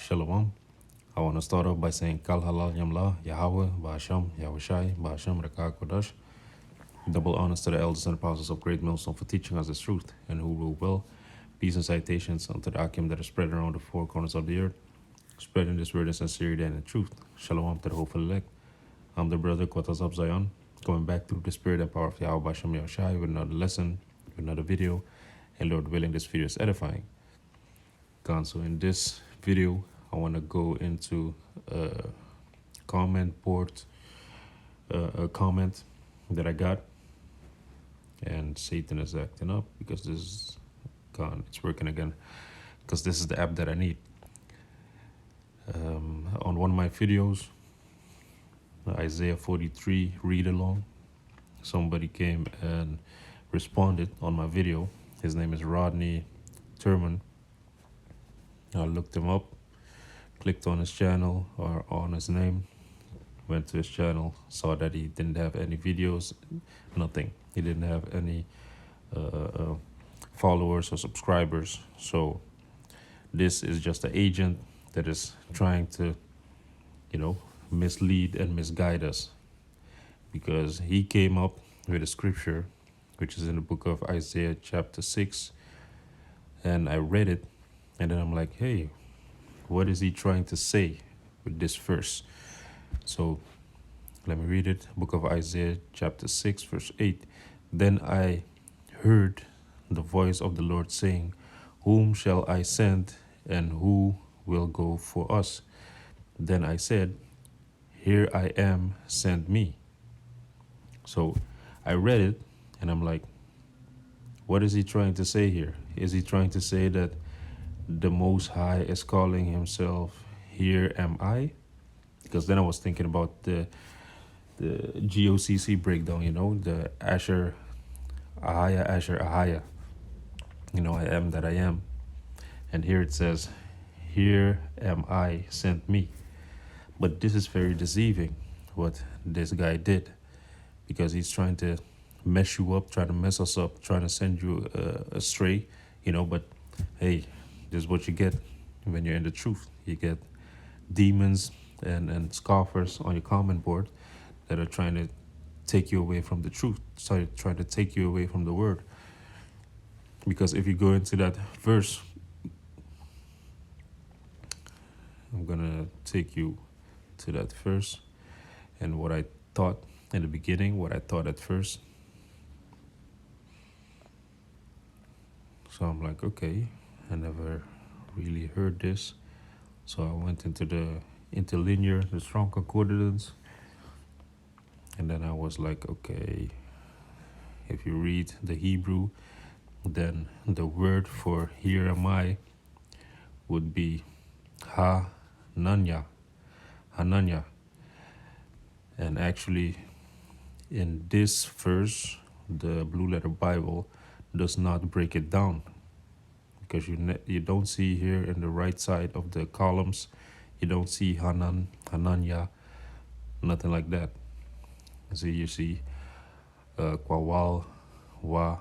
Shalom. I want to start off by saying Kal Halal Yamla, Yahweh, Ba'asham, Yahushai, Ba'asham, Rakah Kodash. Double honors to the elders and apostles of Great Millstone for teaching us this truth, and who rule well. Peace and citations unto the Akim that is spread around the four corners of the earth, spreading this word in sincerity and in truth. Shalom to the hopeful elect. I'm the brother Quarters of Zion, going back through the spirit and power of Yahweh Ba'asham Yahushai with another lesson, with another video, and Lord willing, this video is edifying. So in this video, I want to go into a comment board, a comment that I got, and Satan is acting up because this is gone. It's working again because this is the app that I need. On one of my videos, Isaiah 43 read along, somebody came and responded on my video. His name is Rodney Turman. I looked him up, clicked on his channel or on his name, went to his channel, saw that he didn't have any videos, nothing. He didn't have any followers or subscribers. So this is just an agent that is trying to, mislead and misguide us, because he came up with a scripture, which is in the book of Isaiah chapter 6, and I read it. And then I'm like, hey, what is he trying to say with this verse? So let me read it. Book of Isaiah, chapter 6, verse 8. Then I heard the voice of the Lord saying, whom shall I send, and who will go for us? Then I said, here I am, send me. So I read it, and I'm like, what is he trying to say here? Is he trying to say that the Most High is calling himself, here am I? Because then I was thinking about the GOCC breakdown, the Asher, Ahaya. I am that I am. And here it says, here am I, sent me. But this is very deceiving, what this guy did, because he's trying to mess you up, trying to mess us up, trying to send you astray, but hey, this is what you get when you're in the truth. You get demons and scoffers on your comment board that are trying to take you away from the truth, trying to take you away from the word. Because if you go into that verse, I'm going to take you to that verse and what I thought in the beginning, what I thought at first. So I'm like, okay, I never really heard this. So I went into the interlinear, the strong concordance, and then I was like, okay, if you read the Hebrew, then the word for here am I would be Hananya. And actually, in this verse, the Blue Letter Bible does not break it down, because you don't see here in the right side of the columns, you don't see Hananya, nothing like that. So you see Kwawal, Wa,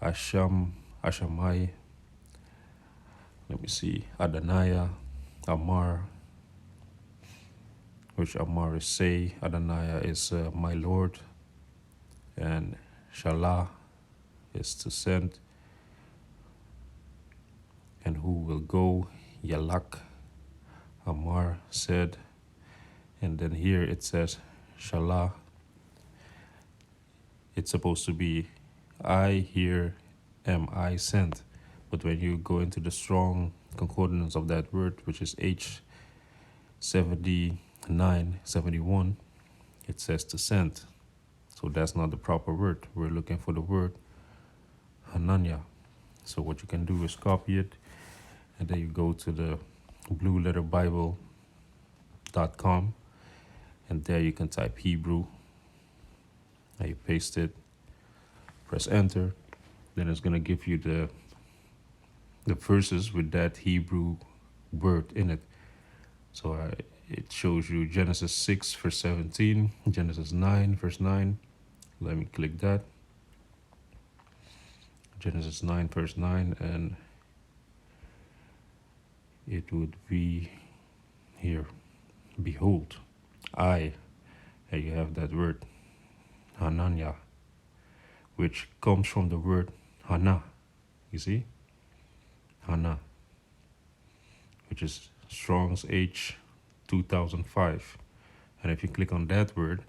Ashamai, let me see, Adonaiah, Amar, which Amar is say, Adonaiah is my Lord, and Shalah is to send, and who will go, Yalak, Amar said. And then here it says Shalah. It's supposed to be I, here am I, sent. But when you go into the strong concordance of that word, which is H7971, it says to send. So that's not the proper word. We're looking for the word Hananya. So what you can do is copy it, and then you go to the blueletterbible.com, and there you can type Hebrew, and you paste it, press enter, then it's going to give you the verses with that Hebrew word in it. So it shows you Genesis 6 verse 17, Genesis 9 verse 9. Let me click that. Genesis 9 verse 9, and it would be here. Behold, I, and you have that word, Hananya, which comes from the word Hana. You see? Hana, which is Strong's H 2005. And if you click on that word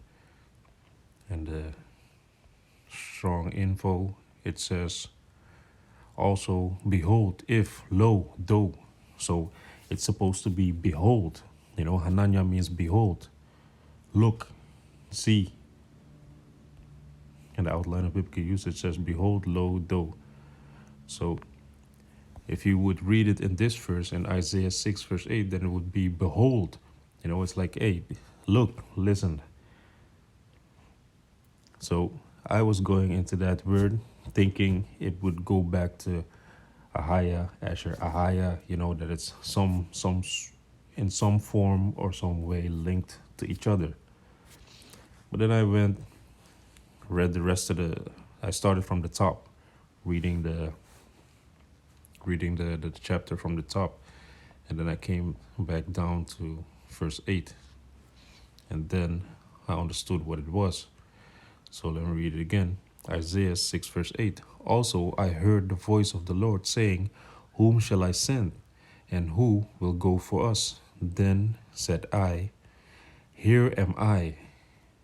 and the strong info, it says also behold, if, lo, though. So it's supposed to be behold. You know, Hananya means behold, look, see. In the outline of biblical usage says behold, lo, though. So if you would read it in this verse in Isaiah 6 verse 8, then it would be behold. You know, it's like, hey, look, listen. So I was going into that word thinking it would go back to Ahaya, Asher, Ahaya, you know, that it's in some form or some way linked to each other. But then I read the rest of I started from the top, reading the chapter from the top, and then I came back down to verse 8, and then I understood what it was. So let me read it again. Isaiah 6 verse 8. Also I heard the voice of the Lord saying, whom shall I send, and who will go for us? Then said I, here am I.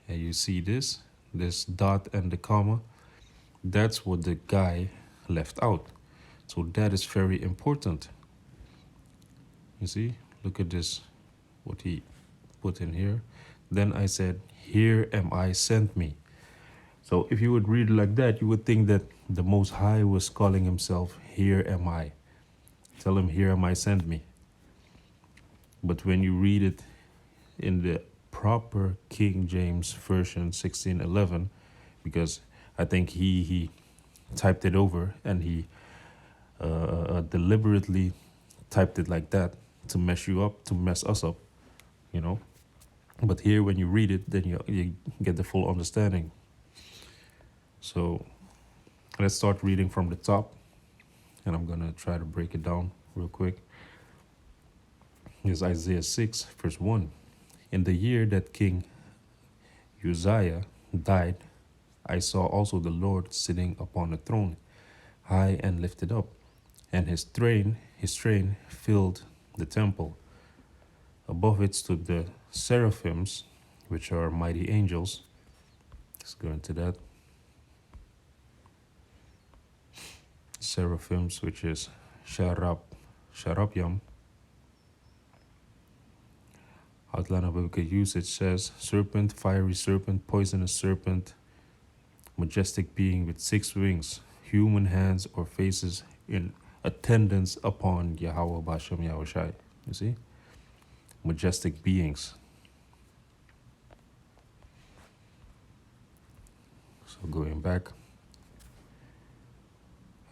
And you see this dot and the comma, that's what the guy left out. So that is very important. You see, look at this, what he put in here. Then I said, here am I, sent me. So if you would read it like that, you would think that the Most High was calling himself, here am I. Tell him, here am I, send me. But when you read it in the proper King James Version 1611, because I think he typed it over and he deliberately typed it like that to mess you up, to mess us up, you know. But here when you read it, then you get the full understanding. So let's start reading from the top, and I'm gonna try to break it down real quick. Here's Isaiah 6 verse 1. In the year that King Uzziah died, I saw also the Lord sitting upon a throne, high and lifted up, and his train filled the temple. Above it stood the seraphims, which are mighty angels. Let's go into that. Seraphims, which is Sharapyam. Outline of biblical usage says serpent, fiery serpent, poisonous serpent, majestic being with 6 wings, human hands or faces in attendance upon Yahweh Bashem Yahushai. You see? Majestic beings. So going back,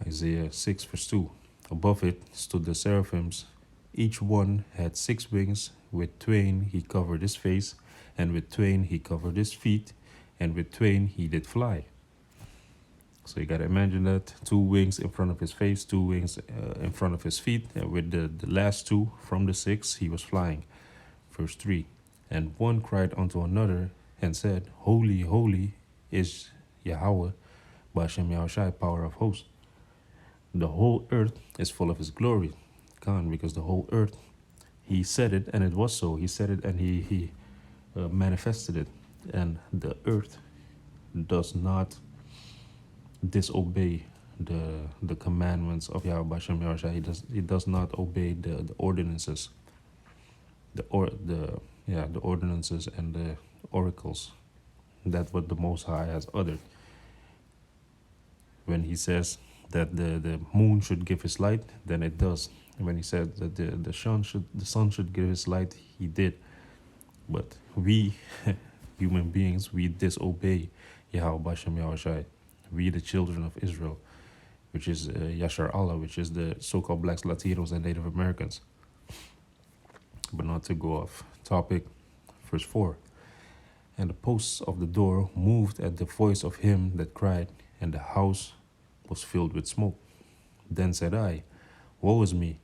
Isaiah 6 verse 2. Above it stood the seraphims. Each one had 6 wings. With twain he covered his face, and with twain he covered his feet, and with twain he did fly. So you gotta imagine that 2 wings in front of his face, 2 wings in front of his feet, and with the last 2 from the 6 he was flying. Verse 3. And one cried unto another and said, holy, holy is Yahweh, Bashem Yahushai, power of hosts. The whole earth is full of his glory. Because the whole earth, he said it and it was so. He said it and he manifested it. And the earth does not disobey the commandments of Yahweh Bashem Yahushai. He does not obey the ordinances. The ordinances and the oracles. That's what the Most High has uttered. When he says that the moon should give his light, then it does. When he said that the sun should give his light, he did. But we, human beings, we disobey Yahweh Bashem Yahushai. We, the children of Israel, which is Yashar Allah, which is the so-called blacks, Latinos, and Native Americans. But not to go off topic, verse 4. And the posts of the door moved at the voice of him that cried, and the house was filled with smoke. Then said I, woe is me,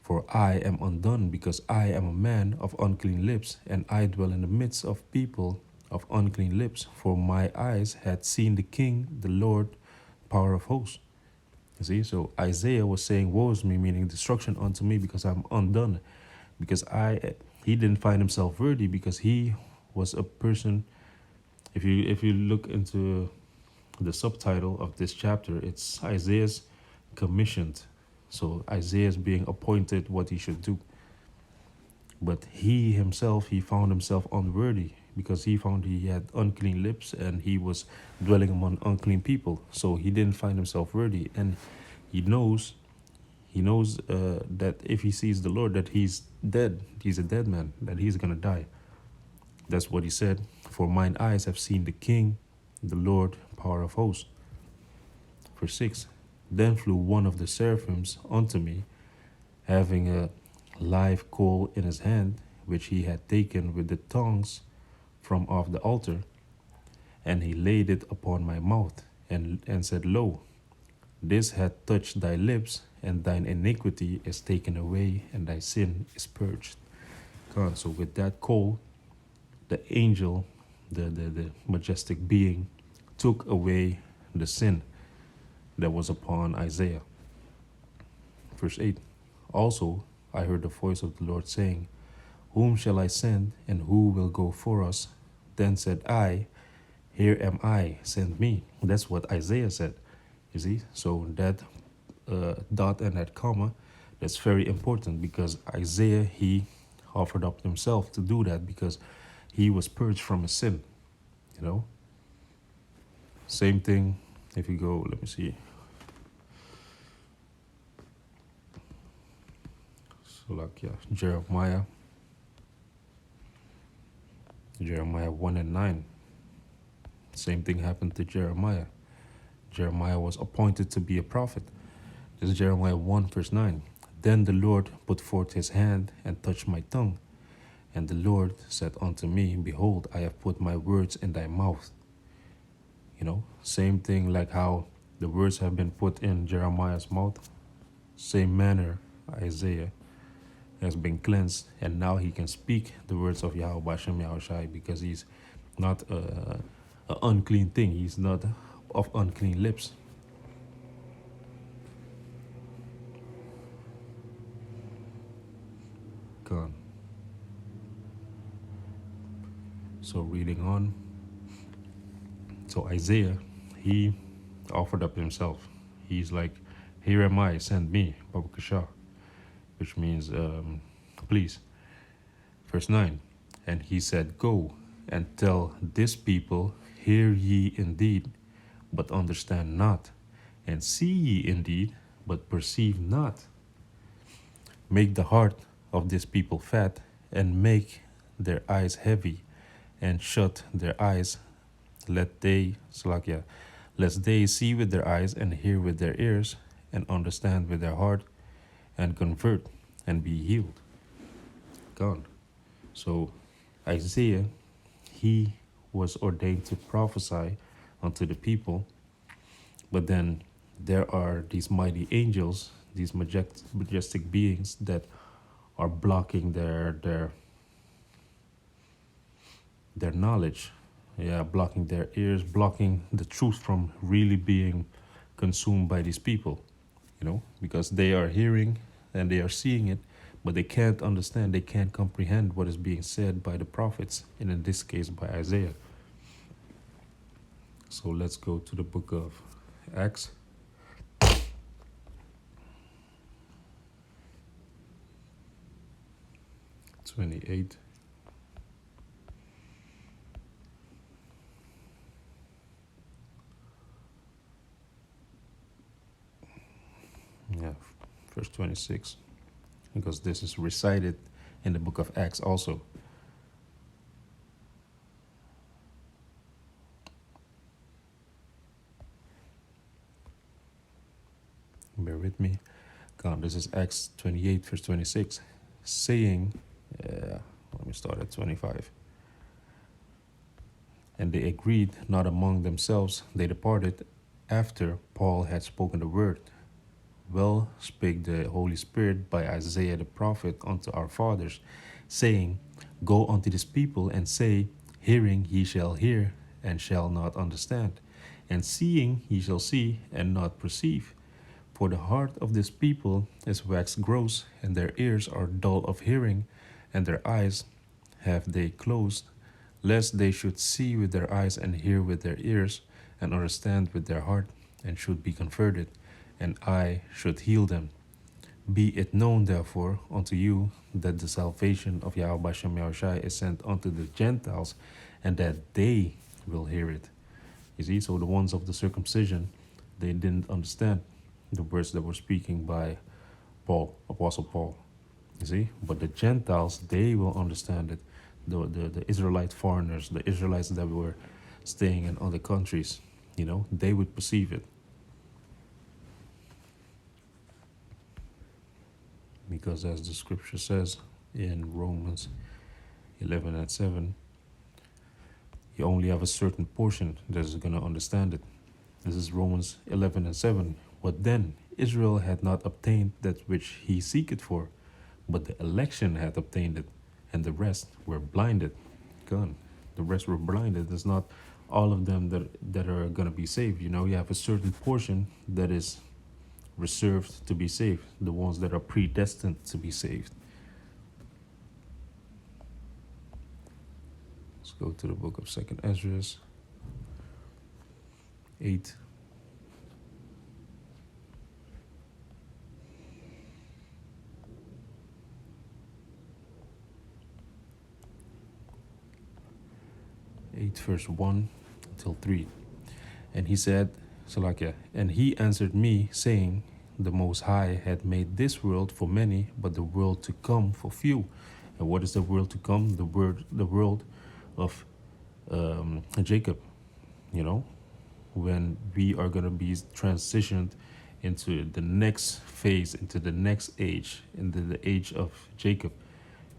For I am undone, because I am a man of unclean lips, and I dwell in the midst of people of unclean lips. For my eyes had seen the King, the Lord, power of hosts. You see, so Isaiah was saying, "Woe is me," meaning destruction unto me, because I'm undone. Because he didn't find himself worthy, because he was a person. If you look into the subtitle of this chapter, it's Isaiah's commissioned. So Isaiah is being appointed what he should do. But he himself, he found himself unworthy, because he found he had unclean lips and he was dwelling among unclean people. So he didn't find himself worthy. And he knows, that if he sees the Lord, that he's dead. He's a dead man, that he's going to die. That's what he said. For mine eyes have seen the King, the Lord, power of hosts. Verse 6. Then flew one of the seraphims unto me, having a live coal in his hand, which he had taken with the tongs from off the altar, and he laid it upon my mouth, and said, Lo, this hath touched thy lips, and thine iniquity is taken away, and thy sin is purged. God, so with that coal, the angel, the majestic being, took away the sin that was upon Isaiah. Verse 8. Also I heard the voice of the Lord saying, Whom shall I send, and who will go for us? Then said I, Here am I, send me. That's what Isaiah said. You see? So that dot and that comma, that's very important, because Isaiah, he offered up himself to do that, because he was purged from his sin. You know? Same thing if you go, let me see. So like, yeah, Jeremiah 1 and 9. Same thing happened to Jeremiah. Jeremiah was appointed to be a prophet. This is Jeremiah 1 verse 9. Then the Lord put forth his hand and touched my tongue. And the Lord said unto me, Behold, I have put my words in thy mouth. You know, same thing like how the words have been put in Jeremiah's mouth. Same manner, Isaiah has been cleansed, and now he can speak the words of Yahweh Bashem Yahushai, because he's not a unclean thing. He's not of unclean lips. Gone. So reading on. So Isaiah, he offered up himself. He's like, Here am I, send me, Babakasha, which means, please. Verse 9. And he said, Go and tell this people, Hear ye indeed, but understand not, and see ye indeed, but perceive not. Make the heart of this people fat, and make their eyes heavy, and shut their eyes, lest they see with their eyes, and hear with their ears, and understand with their heart, and convert, and be healed. Gone. So Isaiah, he was ordained to prophesy unto the people, but then there are these mighty angels, these majestic beings that are blocking their knowledge, blocking their ears, blocking the truth from really being consumed by these people, because they are hearing and they are seeing it, but they can't understand, they can't comprehend what is being said by the prophets, and in this case by Isaiah. So let's go to the book of Acts. '28. Verse 26, because this is recited in the book of Acts also. Bear with me. God, this is Acts 28, verse 26, saying, let me start at 25. And they agreed not among themselves. They departed after Paul had spoken the word, well spake the Holy Spirit by Isaiah the prophet unto our fathers, saying, Go unto this people and say, Hearing ye shall hear, and shall not understand, and seeing ye shall see, and not perceive. For the heart of this people is waxed gross, and their ears are dull of hearing, and their eyes have they closed, lest they should see with their eyes, and hear with their ears, and understand with their heart, and should be converted, and I should heal them. Be it known, therefore, unto you that the salvation of Yahweh Bashem Yahushai is sent unto the Gentiles, and that they will hear it. You see, so the ones of the circumcision, they didn't understand the words that were speaking by Paul, Apostle Paul. You see, but the Gentiles, they will understand it. The Israelite foreigners, the Israelites that were staying in other countries, they would perceive it. Because as the scripture says in Romans 11 and 7, you only have a certain portion that is going to understand it. This is Romans 11 and 7. What then? Israel had not obtained that which he seeketh for, but the election had obtained it, and the rest were blinded. Gone. The rest were blinded. It's not all of them that are going to be saved. You have a certain portion that is reserved to be saved, the ones that are predestined to be saved. Let's go to the book of 2nd Ezra 8. Verse 1 until 3. And he said, Salakia, and he answered me, saying, The Most High had made this world for many, but the world to come for few. And what is the world to come? The world of Jacob. When we are going to be transitioned into the next phase, into the next age, into the age of Jacob,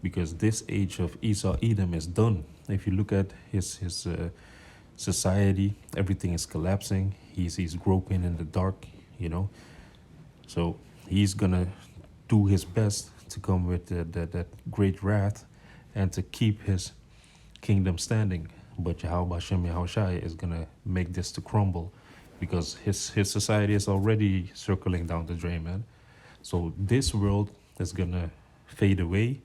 because this age of Esau Edom is done. If you look at his society, everything is collapsing. He's groping in the dark, So he's gonna do his best to come with that great wrath and to keep his kingdom standing. But Yahweh Hashem Yahushai is gonna make this to crumble, because his society is already circling down the drain, man. So this world is gonna fade away,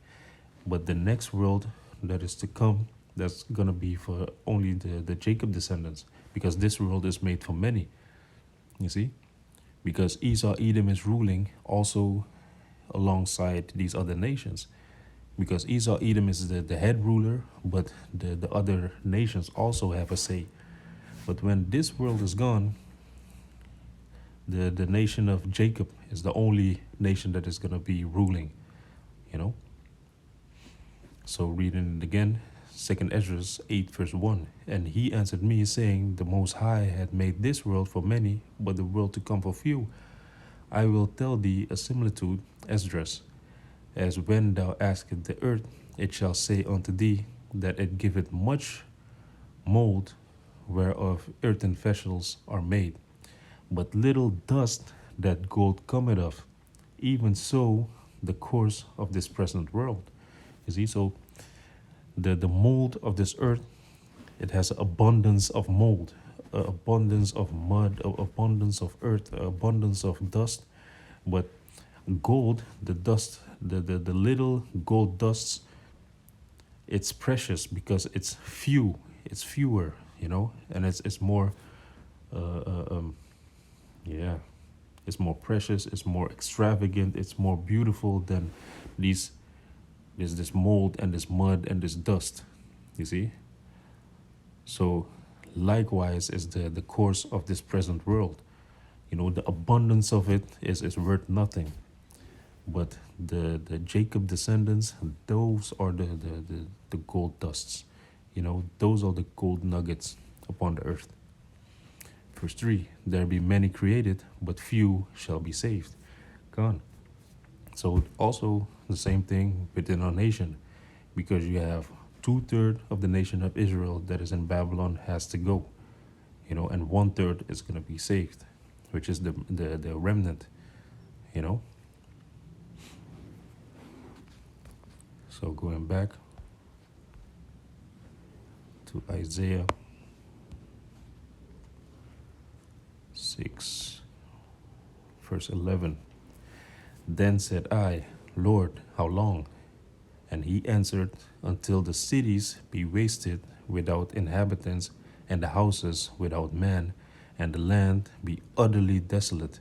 but the next world that is to come, that's going to be for only the Jacob descendants, because this world is made for many. You see? Because Esau Edom is ruling also alongside these other nations. Because Esau Edom is the head ruler, but the other nations also have a say. But when this world is gone, the nation of Jacob is the only nation that is going to be ruling, So reading it again, 2nd Ezra 8 verse 1. And he answered me, saying, The Most High had made this world for many, but the world to come for few. I will tell thee a similitude, Esdras, as when thou askest the earth, it shall say unto thee, that it giveth much mold, whereof earthen vessels are made, but little dust that gold cometh of. Even so the course of this present world. You see, so the mold of this earth, it has abundance of mold, abundance of mud, abundance of earth, abundance of dust. But gold, the dust, the little gold dusts, it's precious because it's fewer, and it's more, it's more precious, it's more extravagant, it's more beautiful than this mold and this mud and this dust, you see? So likewise is the course of this present world. The abundance of it is worth nothing. But the Jacob descendants, those are the gold dusts. Those are the gold nuggets upon the earth. Verse 3, there be many created, but few shall be saved. Gone. So also the same thing within our nation, because you have 2/3 of the nation of Israel that is in Babylon has to go, and 1/3 is going to be saved, which is the remnant, you know. So going back to Isaiah 6, verse 11. Then said I, Lord, how long? And he answered, until the cities be wasted without inhabitants, and the houses without man, and the land be utterly desolate.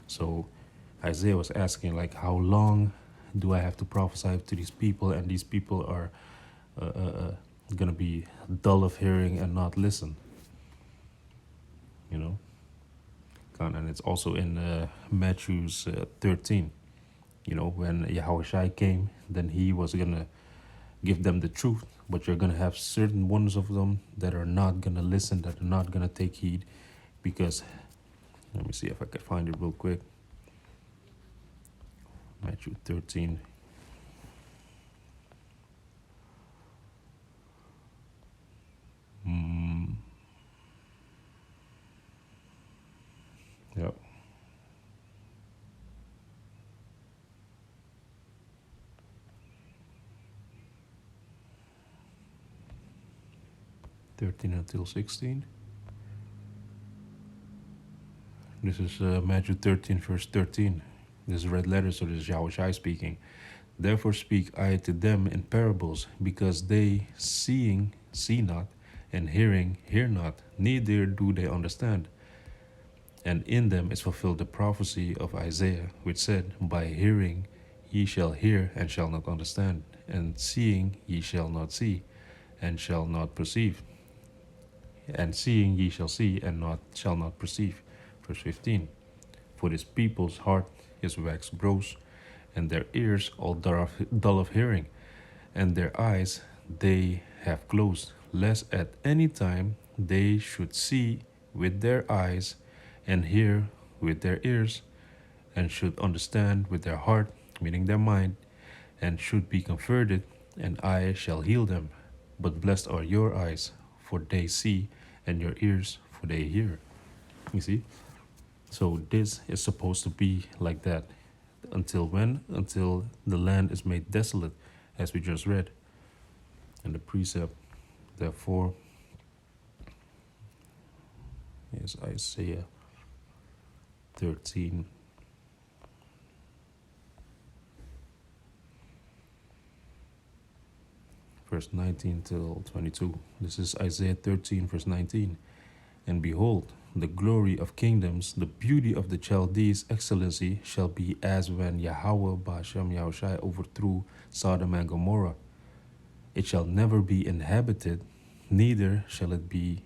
So Isaiah was asking, like, how long do I have to prophesy to these people? And these people are going to be dull of hearing and not listen, you know? And it's also in Matthew's 13, when Yahushua came, then he was going to give them the truth, but you're going to have certain ones of them that are not going to listen, that are not going to take heed, because, let me see if I can find it real quick. Matthew 13. Yep. 13 until 16. This is Matthew 13, verse 13. This is red letters, so this is Yahushua speaking. Therefore speak I to them in parables, because they seeing see not, and hearing hear not, neither do they understand. And in them is fulfilled the prophecy of Isaiah, which said, By hearing ye shall hear and shall not understand, and seeing ye shall not see and shall not perceive. And seeing ye shall see and shall not perceive. Verse 15. For this people's heart is waxed gross, and their ears all dull of hearing, and their eyes they have closed, lest at any time they should see with their eyes, and hear with their ears, and should understand with their heart, meaning their mind, and should be converted, and I shall heal them. But blessed are your eyes, for they see, and your ears, for they hear. You see? So this is supposed to be like that. Until when? Until the land is made desolate, as we just read. And the precept, therefore, is Isaiah 13. Verse 19 till 22. This is Isaiah 13, verse 19. And behold, the glory of kingdoms, the beauty of the Chaldees' excellency shall be as when Yahweh Ba'ashem Yahushai overthrew Sodom and Gomorrah. It shall never be inhabited, neither shall it be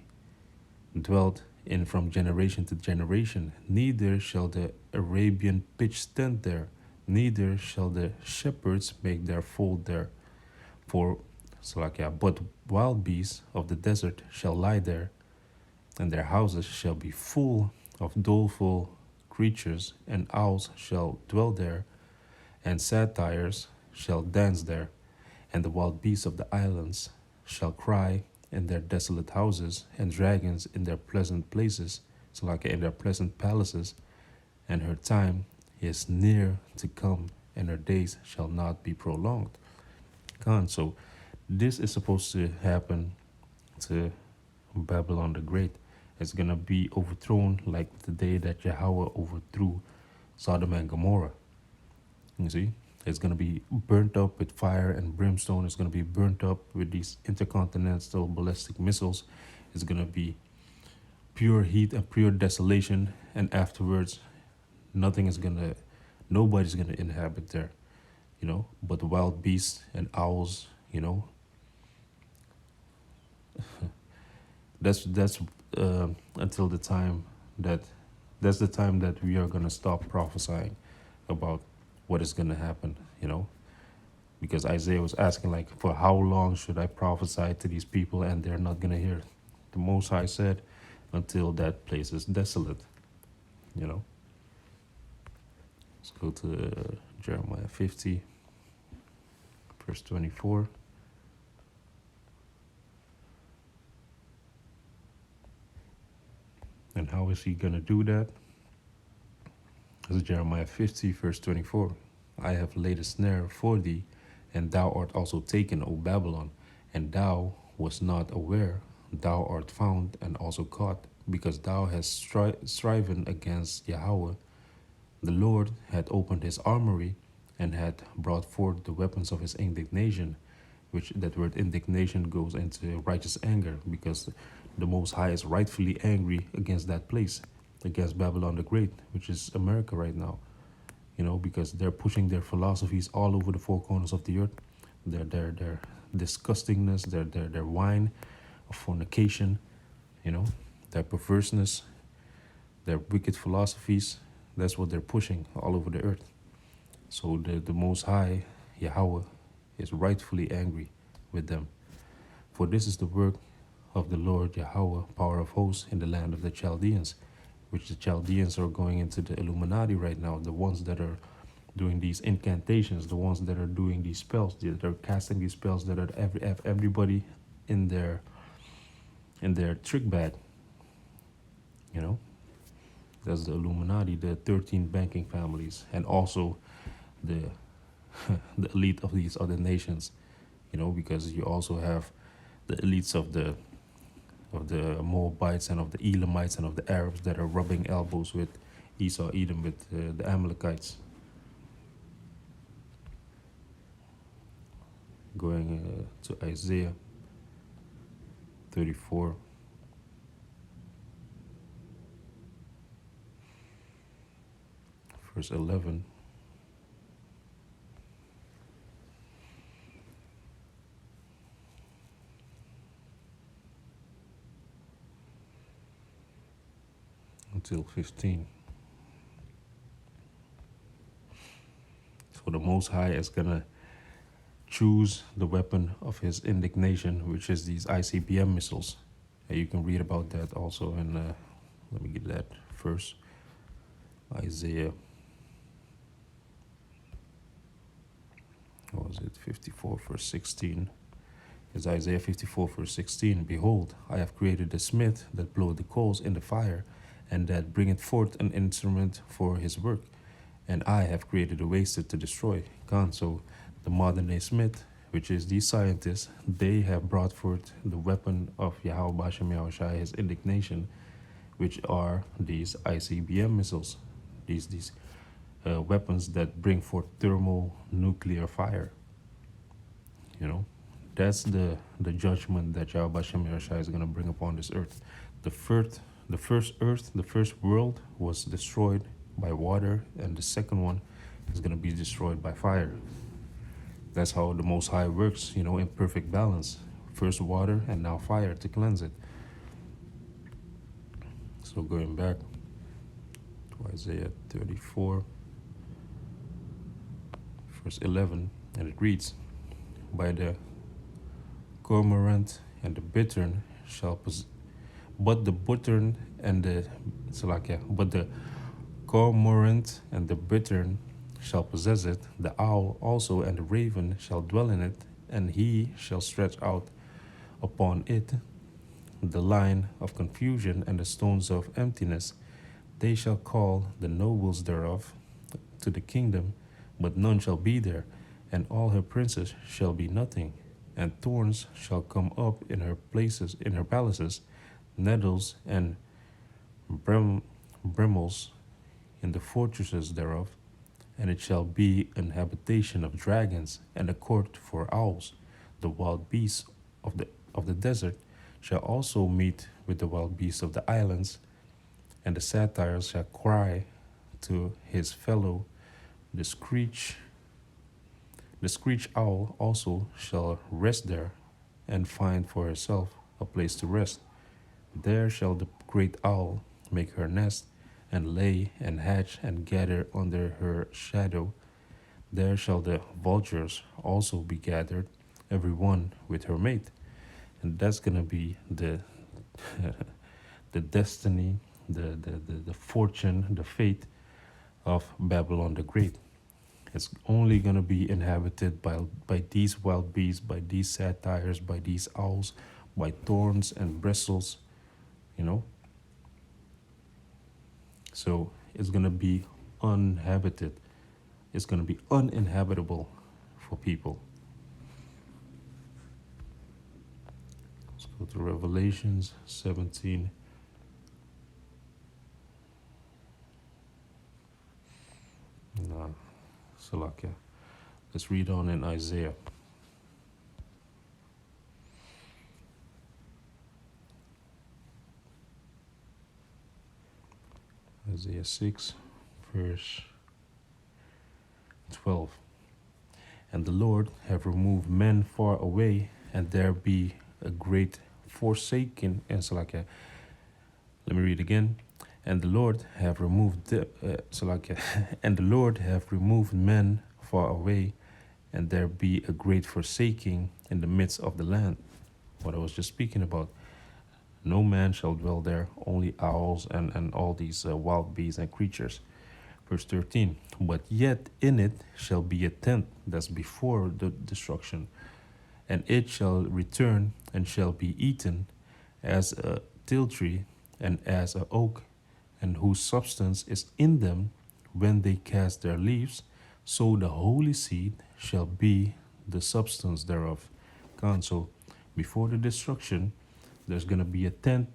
dwelt in from generation to generation, neither shall the Arabian pitch tent there, neither shall the shepherds make their fold there. For Salakia, but wild beasts of the desert shall lie there, and their houses shall be full of doleful creatures, and owls shall dwell there, and satyrs shall dance there, and the wild beasts of the islands shall cry in their desolate houses, and dragons in their pleasant places, so like in their pleasant palaces, and her time is near to come, and her days shall not be prolonged. So this is supposed to happen to Babylon the Great. It's gonna be overthrown like the day that Yahweh overthrew Sodom and Gomorrah. You see? It's going to be burnt up with fire and brimstone. It's going to be burnt up with these intercontinental ballistic missiles. It's going to be pure heat and pure desolation. And afterwards, nobody's going to inhabit there, but wild beasts and owls, that's until the time that, that's the time that we are going to stop prophesying about what is going to happen, because Isaiah was asking, like, for how long should I prophesy to these people and they're not going to hear? The Most High said, until that place is desolate, Let's go to Jeremiah 50, verse 24. And how is he going to do that? This is Jeremiah 50, verse 24. I have laid a snare for thee, and thou art also taken, O Babylon, and thou wast not aware. Thou art found and also caught, because thou hast striven against Yahweh. The Lord had opened his armory and had brought forth the weapons of his indignation, which that word indignation goes into righteous anger, because the Most High is rightfully angry against that place, against Babylon the Great, which is America right now. Because they're pushing their philosophies all over the four corners of the earth. Their disgustingness, their wine of fornication, you know, their perverseness, their wicked philosophies. That's what they're pushing all over the earth. So the Most High, Yahweh, is rightfully angry with them. For this is the work of the Lord Yahweh, power of hosts, in the land of the Chaldeans, which the Chaldeans are going into the Illuminati right now, the ones that are doing these incantations, the ones that are doing these spells, that are casting these spells, that are have everybody in their trick bag. That's the Illuminati, the 13 banking families, and also the the elite of these other nations. Because you also have the elites of the Moabites and of the Elamites and of the Arabs that are rubbing elbows with Esau, Edom, with the Amalekites. Going to Isaiah 34. Verse 11. Until 15. So the Most High is going to choose the weapon of his indignation, which is these ICBM missiles. And you can read about that also in, let me get that first. Isaiah, what was it, 54 verse 16. It's Isaiah 54 verse 16. Behold, I have created a smith that bloweth the coals in the fire, and that bringeth forth an instrument for his work. And I have created a waster to destroy. Gone. So the modern day smith, which is these scientists, they have brought forth the weapon of Yahweh Bashem Yahushai, his indignation, which are these ICBM missiles, these weapons that bring forth thermonuclear fire. That's the judgment that Yahweh Bashem Yahushai is going to bring upon this earth. The first world was destroyed by water, and the second one is going to be destroyed by fire. That's how the Most High works, in perfect balance. First water and now fire to cleanse it. So going back to Isaiah 34, verse 11, and it reads, by the cormorant and the bittern shall possess, but the bittern and the but the cormorant and the bittern shall possess it, the owl also and the raven shall dwell in it, and he shall stretch out upon it the line of confusion and the stones of emptiness. They shall call the nobles thereof to the kingdom, but none shall be there, and all her princes shall be nothing. And thorns shall come up in her places, in her palaces, nettles and brambles in the fortresses thereof. And it shall be an habitation of dragons, and a court for owls. The wild beasts of the desert shall also meet with the wild beasts of the islands, and the satyrs shall cry to his fellow. The screech owl also shall rest there, and find for herself a place to rest. There shall the great owl make her nest, and lay and hatch and gather under her shadow. There shall the vultures also be gathered, every one with her mate. And that's gonna be the the destiny, the fortune, the fate of Babylon the Great. It's only gonna be inhabited by these wild beasts, by these satyrs, by these owls, by thorns and bristles, So it's gonna be uninhabited. It's going to be uninhabitable for people. Let's go to Revelations 17. No, Salakia. Let's read on in Isaiah. Isaiah 6, verse 12. And the Lord have removed men far away, and there be a great forsaking. And Salakia. Let me read again. And the Lord have removed Salakia. And the Lord have removed men far away, and there be a great forsaking in the midst of the land. What I was just speaking about. No man shall dwell there, only owls and all these wild beasts and creatures. Verse 13. But yet in it shall be a tent, that's before the destruction, and it shall return and shall be eaten as a till tree and as a oak, and whose substance is in them when they cast their leaves, so the holy seed shall be the substance thereof. So before the destruction, there's going to be a tent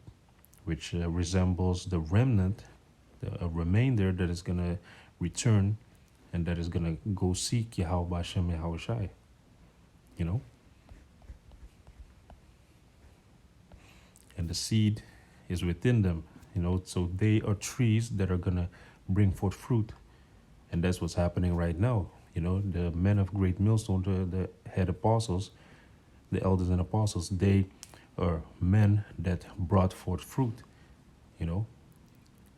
which resembles the remnant, a remainder that is going to return and that is going to go seek Yahweh Hashem Yahweh Shai. You know? And the seed is within them, you know, so they are trees that are going to bring forth fruit. And that's what's happening right now. You know, the men of great millstone, the head apostles, the elders and apostles, they are men that brought forth fruit, you know,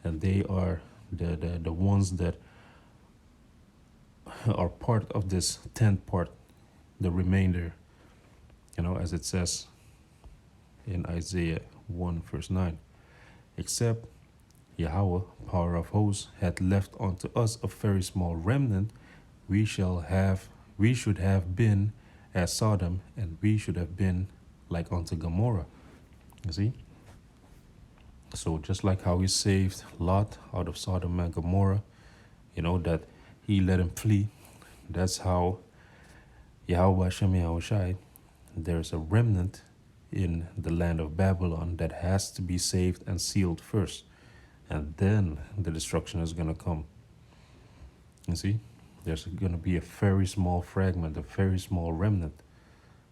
and they are the ones that are part of this 10th part, the remainder, you know, as it says in Isaiah 1 verse 9, except Yahweh, power of hosts, had left unto us a very small remnant, we should have been as Sodom, and we should have been like unto Gomorrah. You see? So just like how he saved Lot out of Sodom and Gomorrah, you know, that he let him flee, that's how Yahweh Hashem Yahweh Shai, there's a remnant in the land of Babylon that has to be saved and sealed first. And then the destruction is going to come. You see? There's going to be a very small fragment, a very small remnant,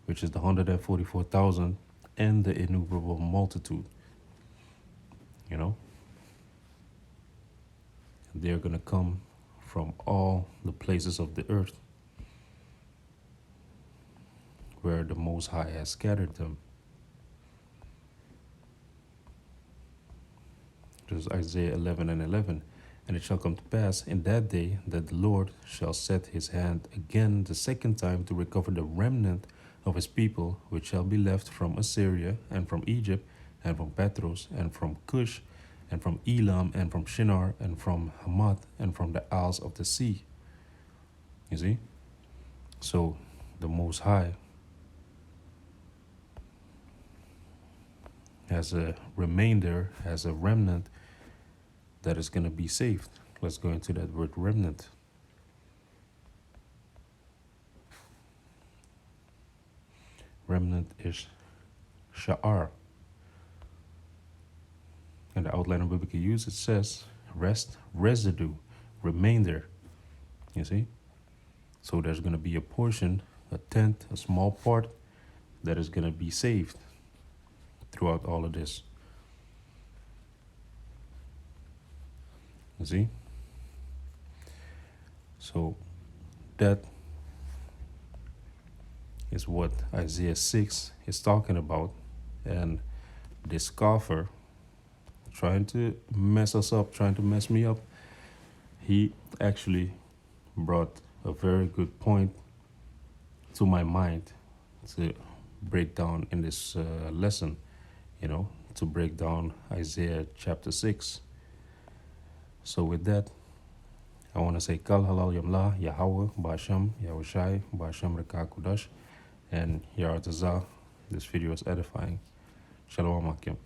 which is the 144,000 and the innumerable multitude. You know? They're going to come from all the places of the earth where the Most High has scattered them. This is Isaiah 11 and 11. And it shall come to pass in that day that the Lord shall set his hand again the second time to recover the remnant of his people, which shall be left from Assyria, and from Egypt, and from Petros, and from Cush, and from Elam, and from Shinar, and from Hamath, and from the isles of the sea. You see? So the Most High has a remainder, has a remnant that is going to be saved. Let's go into that word remnant. Remnant is sha'ar. And the outline of biblical use, it says rest, residue, remainder. You see? So there's going to be a portion, a tenth, a small part that is going to be saved throughout all of this. You see? So that is what Isaiah 6 is talking about. And this scoffer trying to mess us up, trying to mess me up, he actually brought a very good point to my mind to break down in this lesson, you know, to break down Isaiah chapter 6. So with that, I want to say Kal Halal Yamla, Yahweh, Basham, Yahushai, Basham Reka Kudash, and Yaratazah. This video is edifying. Shalom Akim.